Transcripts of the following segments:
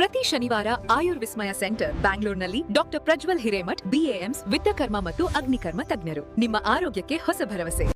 ಪ್ರತಿ ಶನಿವಾರ ಆಯುರ್ ವಿಸ್ಮಯ ಸೆಂಟರ್ ಬ್ಯಾಂಗ್ಳೂರ್ನಲ್ಲಿ ಡಾಕ್ಟರ್ ಪ್ರಜ್ವಲ್ ಹಿರೇಮಠ್ BAMS ವಿದ್ಯಕರ್ಮ ಮತ್ತು ಅಗ್ನಿಕರ್ಮ ತಜ್ಞರು ನಿಮ್ಮ ಆರೋಗ್ಯಕ್ಕೆ ಹೊಸ ಭರವಸೆ.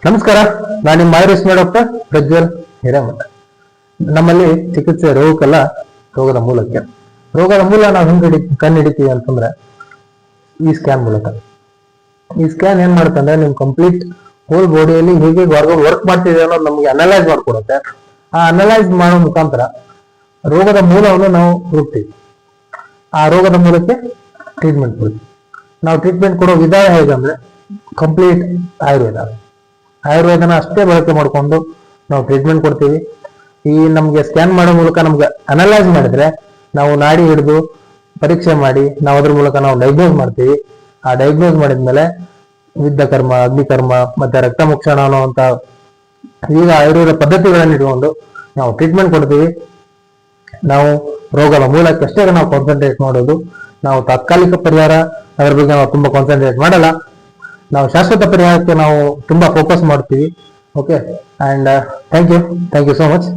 ನಮಸ್ಕಾರ, ನಾನು ನಿಮ್ಮ ಆಯುರ್ ವಿಸ್ಮಯ ಡಾಕ್ಟರ್ ಪ್ರಜ್ವಲ್ ಹಿರೇಮಠ. ನಮ್ಮಲ್ಲಿ ಚಿಕಿತ್ಸೆ ರೋಗಕ್ಕೆಲ್ಲ ರೋಗದ ಮೂಲಕ್ಕೆ. ರೋಗದ ಮೂಲ ನಾವು ಹೆಂಗ್ ಕಣ್ಣು ಹಿಡಿತೀವಿ ಅಂತಂದ್ರೆ ಈ ಸ್ಕ್ಯಾನ್ ಮೂಲಕ. ಈ ಸ್ಕ್ಯಾನ್ ಏನ್ ಮಾಡುತ್ತಂದ್ರೆ ನಿಮ್ ಕಂಪ್ಲೀಟ್ ಹೋಲ್ ಬಾಡಿಯಲ್ಲಿ ಹೇಗೆ ವರ್ಕ್ ಮಾಡ್ತಿದೆ ಅನ್ನೋದು ನಮ್ಗೆ ಅನಲೈಸ್ ಮಾಡ್ಕೊಡುತ್ತೆ. ಆ ಅನಲೈಸ್ ಮಾಡೋ ಮುಖಾಂತರ ರೋಗದ ಮೂಲವನ್ನು ನಾವು ಹುಡುಕ್ತೀವಿ. ಆ ರೋಗದ ಮೂಲಕ್ಕೆ ಟ್ರೀಟ್ಮೆಂಟ್ ಕೊಡ್ತೀವಿ. ನಾವು ಟ್ರೀಟ್ಮೆಂಟ್ ಕೊಡೋ ವಿಧಾನ ಹೇಗಂದ್ರೆ ಕಂಪ್ಲೀಟ್ ಆಯುರ್ವೇದನ ಅಷ್ಟೇ ಬಳಕೆ ಮಾಡ್ಕೊಂಡು ನಾವು ಟ್ರೀಟ್ಮೆಂಟ್ ಕೊಡ್ತೀವಿ. ಈ ನಮ್ಗೆ ಸ್ಕ್ಯಾನ್ ಮಾಡೋ ಮೂಲಕ ನಮ್ಗೆ ಅನಲೈಸ್ ಮಾಡಿದ್ರೆ ನಾವು ನಾಡಿ ಹಿಡಿದು ಪರೀಕ್ಷೆ ಮಾಡಿ ನಾವು ಅದ್ರ ಮೂಲಕ ನಾವು ಡಯಾಗ್ನೋಸ್ ಮಾಡ್ತೀವಿ. ಆ ಡಯಾಗ್ನೋಸ್ ಮಾಡಿದ್ಮೇಲೆ ವಿದ್ಯಕರ್ಮ, ಅಗ್ನಿಕರ್ಮ ಮತ್ತೆ ರಕ್ತಮೋಕ್ಷಣ ಅನ್ನುವಂತ ಈಗ ಆಯುರ್ವೇದ ಪದ್ಧತಿಗಳನ್ನು ಇಟ್ಕೊಂಡು ನಾವು ಟ್ರೀಟ್ಮೆಂಟ್ ಕೊಡ್ತೀವಿ. ನಾವು ರೋಗದ ಮೂಲಕ್ಕೆ ಅಷ್ಟೇ ನಾವು ಕಾನ್ಸಂಟ್ರೇಟ್ ಮಾಡೋದು. ನಾವು ತಾತ್ಕಾಲಿಕ ಪರಿಹಾರ ಅದ್ರ ಬಗ್ಗೆ ನಾವು ತುಂಬಾ ಕಾನ್ಸಂಟ್ರೇಟ್ ಮಾಡಲ್ಲ. ನಾವು ಶಾಶ್ವತ ಪರಿಹಾರಕ್ಕೆ ನಾವು ತುಂಬಾ ಫೋಕಸ್ ಮಾಡ್ತೀವಿ. Okay, and thank you so much.